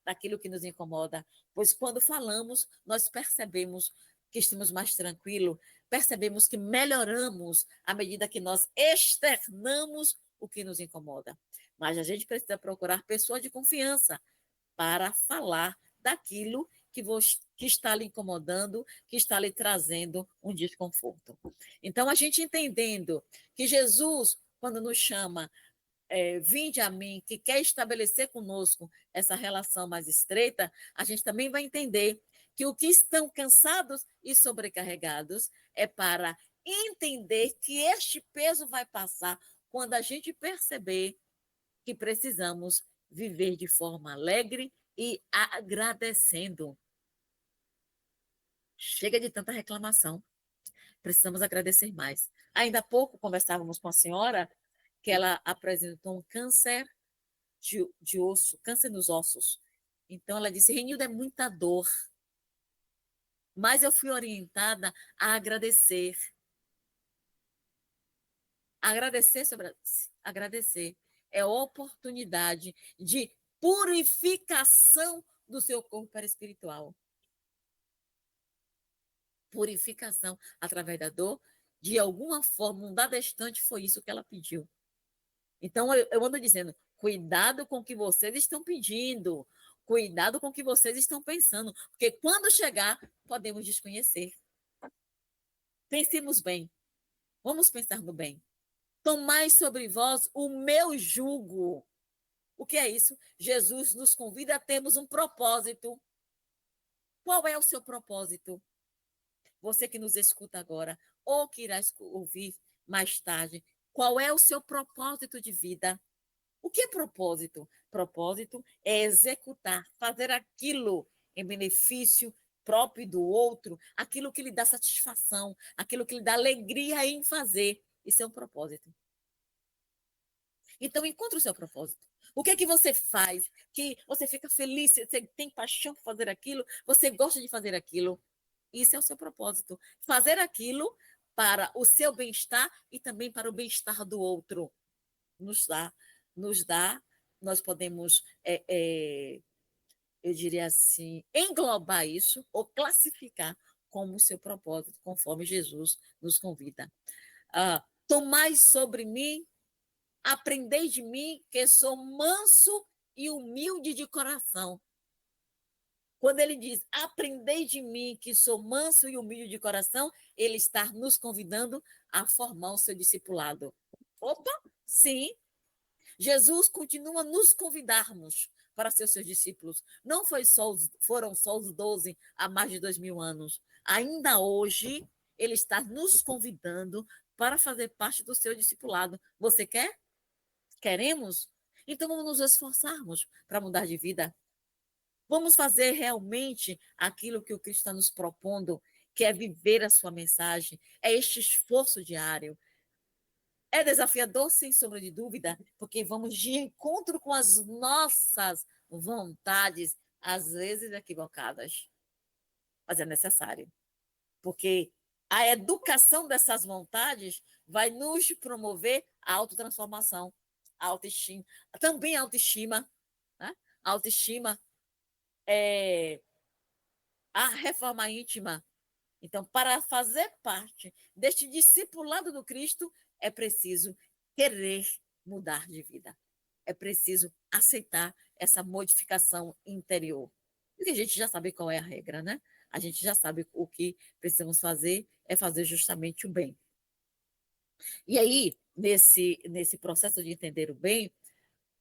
daquilo que nos incomoda, pois quando falamos, nós percebemos que estamos mais tranquilos, percebemos que melhoramos à medida que nós externamos o que nos incomoda. Mas a gente precisa procurar pessoas de confiança para falar daquilo que está lhe incomodando, que está lhe trazendo um desconforto. Então, a gente entendendo que Jesus, quando nos chama vinde a mim, que quer estabelecer conosco essa relação mais estreita, a gente também vai entender que o que estão cansados e sobrecarregados é para entender que este peso vai passar quando a gente perceber que precisamos viver de forma alegre e agradecendo. Chega de tanta reclamação. Precisamos agradecer mais. Ainda há pouco conversávamos com a senhora que ela apresentou um câncer de osso, câncer nos ossos. Então, ela disse, Renilda, é muita dor. Mas eu fui orientada a agradecer. Agradecer é a oportunidade de purificação do seu corpo espiritual. Purificação através da dor, de alguma forma, um dado distante, foi isso que ela pediu. Então, eu ando dizendo, cuidado com o que vocês estão pedindo, cuidado com o que vocês estão pensando, porque quando chegar, podemos desconhecer. Pensemos bem, vamos pensar no bem. Tomai sobre vós o meu jugo. O que é isso? Jesus nos convida a termos um propósito. Qual é o seu propósito? Você que nos escuta agora, ou que irá ouvir mais tarde, qual é o seu propósito de vida? O que é propósito? Propósito é executar, fazer aquilo em benefício próprio do outro, aquilo que lhe dá satisfação, aquilo que lhe dá alegria em fazer. Isso é um propósito. Então, encontre o seu propósito. O que é que você faz? Que você fica feliz, você tem paixão por fazer aquilo, você gosta de fazer aquilo. Isso é o seu propósito. Fazer aquilo para o seu bem-estar e também para o bem-estar do outro. Nos dá, nós podemos, eu diria assim, englobar isso ou classificar como o seu propósito, conforme Jesus nos convida. Tomai sobre mim, aprendei de mim, que sou manso e humilde de coração. Quando ele diz, aprendei de mim, que sou manso e humilde de coração, ele está nos convidando a formar o seu discipulado. Opa, Sim, Jesus continua a nos convidarmos para ser seus discípulos. Não foram só os 12 há mais de 2000 anos. Ainda hoje, ele está nos convidando para fazer parte do seu discipulado. Você quer? Queremos? Então vamos nos esforçarmos para mudar de vida. Vamos fazer realmente aquilo que o Cristo está nos propondo, que é viver a sua mensagem, é este esforço diário. É desafiador, sem sombra de dúvida, porque vamos de encontro com as nossas vontades, às vezes equivocadas, mas é necessário, porque a educação dessas vontades vai nos promover a autotransformação, a autoestima, também a autoestima, né? A autoestima é a reforma íntima. Então, para fazer parte deste discipulado do Cristo, é preciso querer mudar de vida. É preciso aceitar essa modificação interior. Porque a gente já sabe qual é a regra, né? A gente já sabe o que precisamos fazer, é fazer justamente o bem. E aí, nesse processo de entender o bem,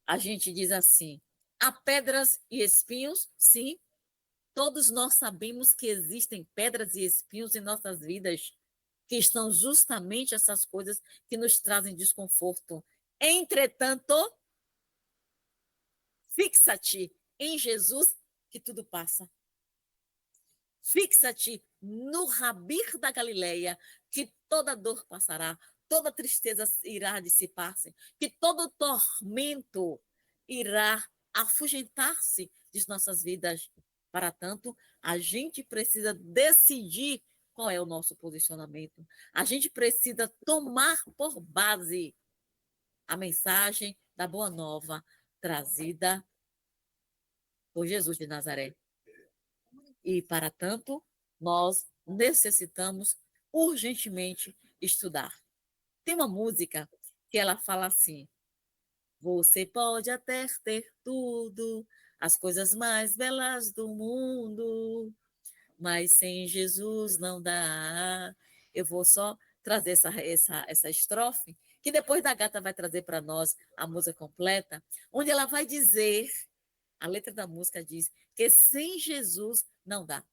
a gente diz assim: há pedras e espinhos? Sim, todos nós sabemos que existem pedras e espinhos em nossas vidas, que estão justamente essas coisas que nos trazem desconforto. Entretanto, fixa-te em Jesus, que tudo passa. Fixa-te no Rabir da Galileia, que toda dor passará, toda tristeza irá dissipar-se, que todo tormento irá afugentar-se de nossas vidas. Para tanto, a gente precisa decidir qual é o nosso posicionamento. A gente precisa tomar por base a mensagem da Boa Nova trazida por Jesus de Nazaré. E, para tanto, nós necessitamos urgentemente estudar. Tem uma música que ela fala assim: você pode até ter tudo, as coisas mais belas do mundo, mas sem Jesus não dá. Eu vou só trazer essa estrofe, que depois da Gata vai trazer para nós a música completa, onde ela vai dizer, a letra da música diz, que sem Jesus não dá.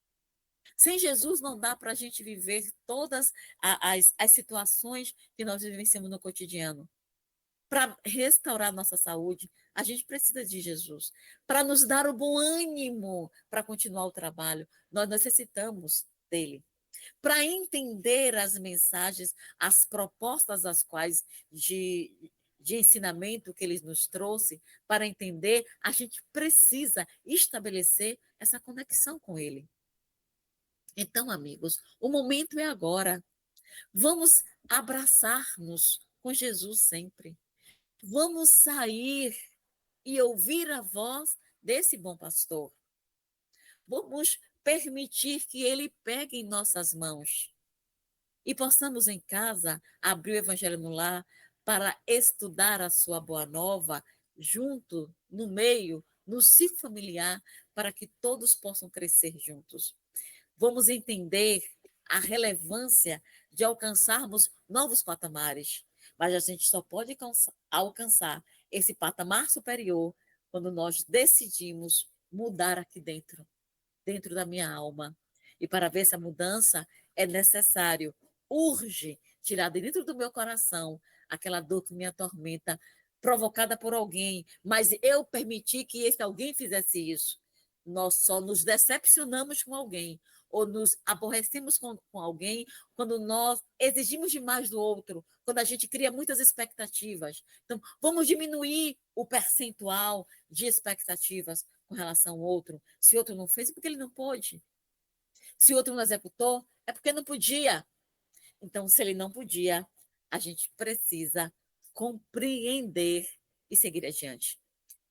Sem Jesus não dá para a gente viver todas as situações que nós vivenciamos no cotidiano. Para restaurar nossa saúde, a gente precisa de Jesus. Para nos dar o bom ânimo para continuar o trabalho, nós necessitamos dele. Para entender as mensagens, as propostas as quais de ensinamento que ele nos trouxe, para entender, a gente precisa estabelecer essa conexão com ele. Então, amigos, o momento é agora. Vamos abraçar-nos com Jesus sempre. Vamos sair e ouvir a voz desse bom pastor. Vamos permitir que ele pegue em nossas mãos e possamos em casa abrir o Evangelho no Lar para estudar a sua boa nova junto, no meio, no ciclo familiar, para que todos possam crescer juntos. Vamos entender a relevância de alcançarmos novos patamares, mas a gente só pode alcançar esse patamar superior quando nós decidimos mudar aqui dentro, dentro da minha alma. E para ver essa mudança é necessário, urge, tirar de dentro do meu coração aquela dor que me atormenta, provocada por alguém, mas eu permiti que esse alguém fizesse isso. Nós só nos decepcionamos com alguém, ou nos aborrecemos com alguém quando nós exigimos demais do outro, quando a gente cria muitas expectativas. Então, vamos diminuir o percentual de expectativas com relação ao outro. Se o outro não fez, é porque ele não pôde. Se o outro não executou, é porque não podia. Então, se ele não podia, a gente precisa compreender e seguir adiante.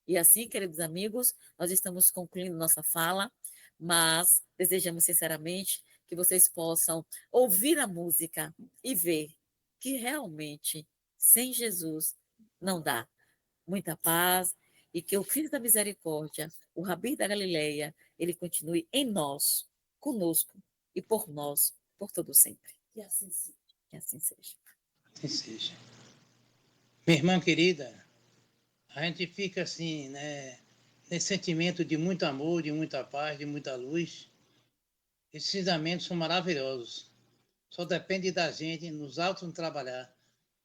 E assim, queridos amigos, nós estamos concluindo nossa fala, mas desejamos sinceramente que vocês possam ouvir a música e ver que realmente sem Jesus não dá. Muita paz e que o Cristo da Misericórdia, o Rabi da Galileia, ele continue em nós, conosco e por nós, por todo sempre. Que assim seja. Assim seja. Minha irmã querida, a gente fica assim, né, nesse sentimento de muito amor, de muita paz, de muita luz. Esses ensinamentos são maravilhosos. Só depende da gente nos autos trabalhar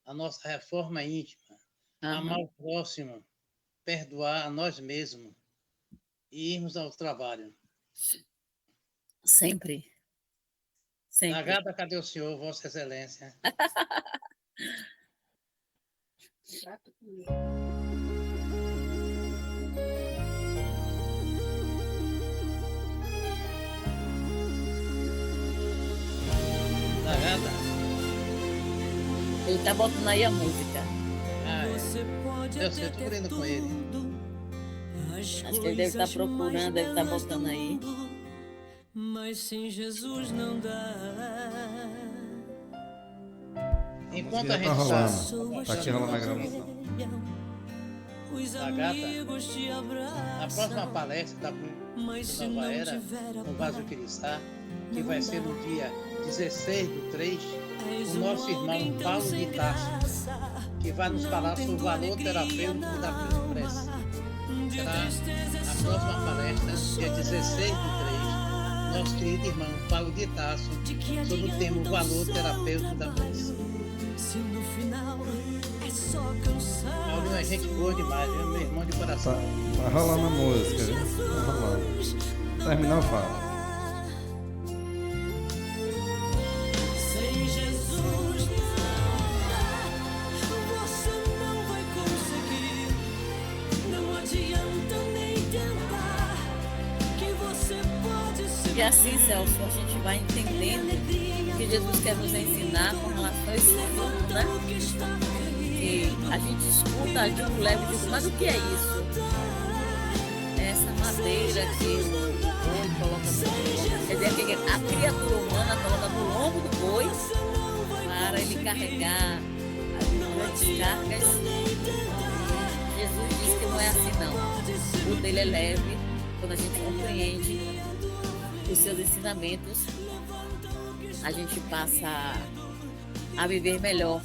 a nossa reforma íntima, amar Aham. o próximo, perdoar a nós mesmos e irmos ao trabalho. Sempre, sempre. Nagata, cadê o senhor, Vossa Excelência? Nagata? Ele tá botando aí a música. Ah, é. Eu sei, estou correndo com ele. Acho que ele deve estar procurando, deve estar botando aí. Mas sem Jesus não dá. Enquanto a Tá gente rolando. Tá aqui rolando a gravação. Os Nagata, amigos te na próxima abraçam. palestra da Mas se Nova não Era, tiver a no paz, Vaso Quiriçá, que não vai ser dá. no dia 16/3, És o nosso alguém irmão tão Paulo de sem Tarso, graça, que vai nos não falar sobre o tendo valor alegria terapêutico na da alma. prece. De Será tristeza na só próxima palestra, dia 16/3, chorar. nosso querido irmão Paulo de Tarso, De que sobre o tema o adianta valor seu terapêutico da prece. trabalho, se no final é só cansado. Paulinho é gente boa demais, viu? Meu irmão de Tá, coração. tá rolando a música, viu? Tá rolando. Terminar, eu falo. Sem Jesus nada, você não vai conseguir. Não adianta nem tentar, que você pode se E assim, Celso, a gente vai entendendo o que Jesus quer nos ensinar com relação a esse assunto, né? o que está Que a gente escuta, a gente leva e diz, mas o que é isso? É essa madeira que o boi coloca no lombo, quer dizer, que a criatura humana coloca no lombo do boi para ele carregar as grandes cargas. Jesus diz que não é assim não. O dele é leve quando a gente compreende os seus ensinamentos, a gente passa a viver melhor.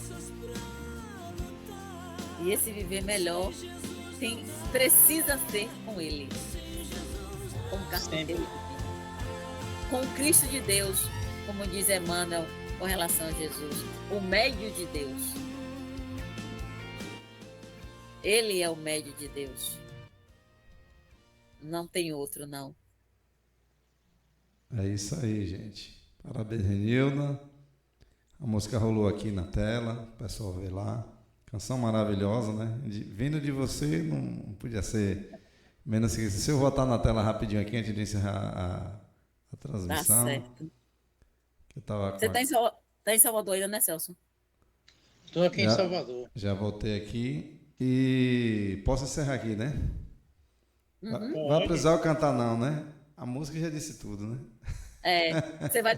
E esse viver melhor precisa ser com ele, com o carpinteiro divino, com o Cristo de Deus, como diz Emmanuel com relação a Jesus, o médio de Deus. Ele é o médio de Deus. Não tem outro, não. É isso aí, gente. Parabéns, Renilda. A música rolou aqui na tela, o pessoal vê lá. Canção maravilhosa, né? Vindo de você, não podia ser menos que isso. Se eu botar na tela rapidinho aqui, antes de encerrar a Tá transmissão. certo. Que eu tava com Você tá em Salvador ainda, né, Celso? Estou aqui em Salvador. Já voltei aqui e posso encerrar aqui, né? Vai precisar eu cantar não, né? A música já disse tudo, né? É, você vai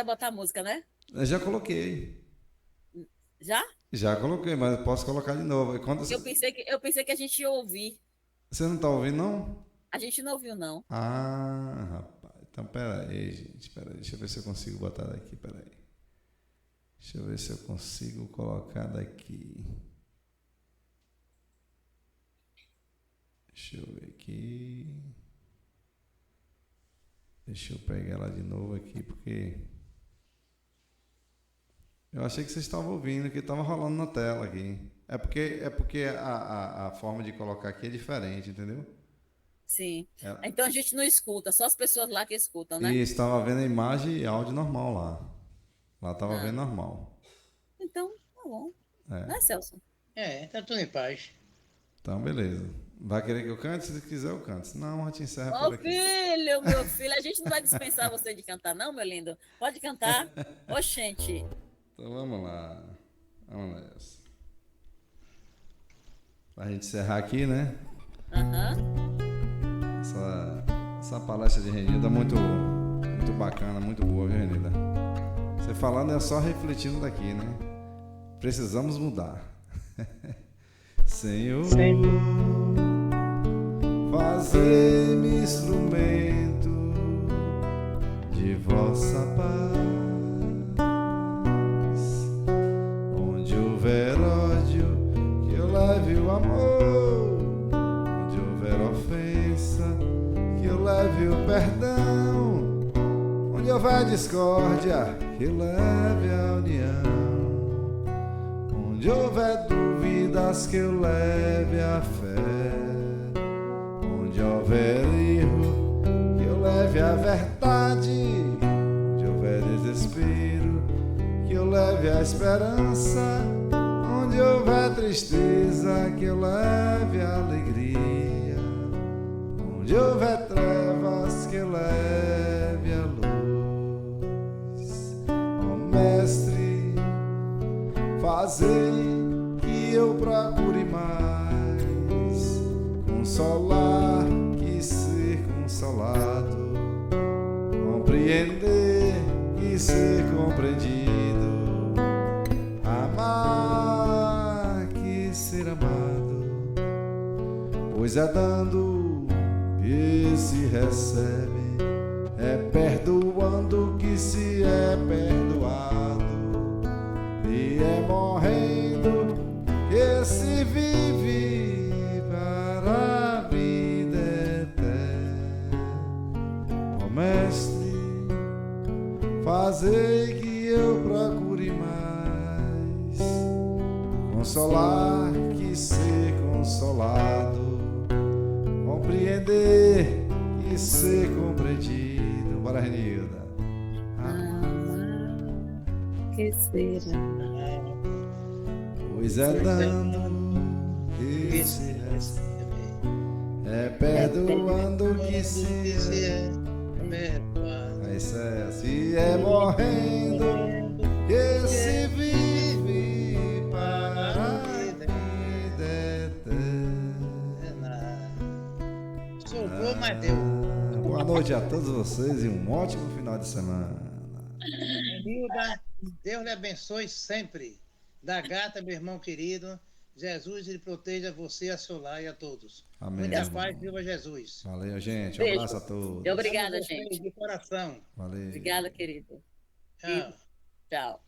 botar a música, né? Eu já coloquei. Já? Já coloquei, mas eu posso colocar de novo. Eu pensei que a gente ia ouvir. Você não tá ouvindo, não? A gente não ouviu, não. Ah, rapaz. Então, pera aí, gente. Pera aí. Deixa eu ver se eu consigo botar daqui. Pera aí. Deixa eu ver se eu consigo colocar daqui. Deixa eu ver aqui. Deixa eu pegar ela de novo aqui, porque eu achei que vocês estavam ouvindo, que estava rolando na tela aqui. É porque a forma de colocar aqui é diferente, entendeu? Sim. É. Então a gente não escuta, só as pessoas lá que escutam, né? E estava vendo a imagem e áudio normal lá. Lá estava vendo normal. Então, tá bom. É. Né, Celso? Tá tudo em paz. Então, beleza. Vai querer que eu cante? Se quiser, eu canto. Senão, a gente encerra Ô, por aqui. meu filho, a gente não vai dispensar você de cantar, não, meu lindo? Pode cantar. Oxente. Então, vamos lá. Vamos nessa. Pra gente encerrar aqui, né? Aham. Essa palestra de Renilda é muito bacana, muito boa, viu, Renilda? Você falando é só refletindo daqui, né? Precisamos mudar. Senhor, fazer-me instrumento de vossa paz. Onde houver ódio, que houver discórdia, que leve a união. Onde houver dúvidas, que eu leve a fé. Onde houver erro, que eu leve a verdade. Onde houver desespero, que eu leve a esperança. Onde houver tristeza, que eu leve a alegria. Onde houver trevas, que eu leve a luz. Ó Mestre, fazei que eu procure mais consolar que ser consolado, compreender que ser compreendido, amar que ser amado, pois é dando que se recebe, é perdoando que se é perdoado, e é morrendo que se vive para a vida eterna. Ó Mestre, fazei que eu procure mais consolar que ser consolado, compreender e ser compreendido. Bora, Renilda. Amar que ser amado. Pois é dando que se recebe, é perdoando que se é perdoado. É isso aí, se é morrendo que se vive para a vida eterna. Sobrou, mas deu. Boa noite a todos vocês e um ótimo final de semana. Renilda, Deus lhe abençoe sempre. Da gata, meu irmão querido. Jesus, ele proteja você, a seu lar e a todos. Amém. Muita paz, viva Jesus. Valeu, gente. Um Beijo. abraço a todos. Obrigada, Amo vocês gente. de coração. Valeu. Obrigada, querido. Tchau. Tchau.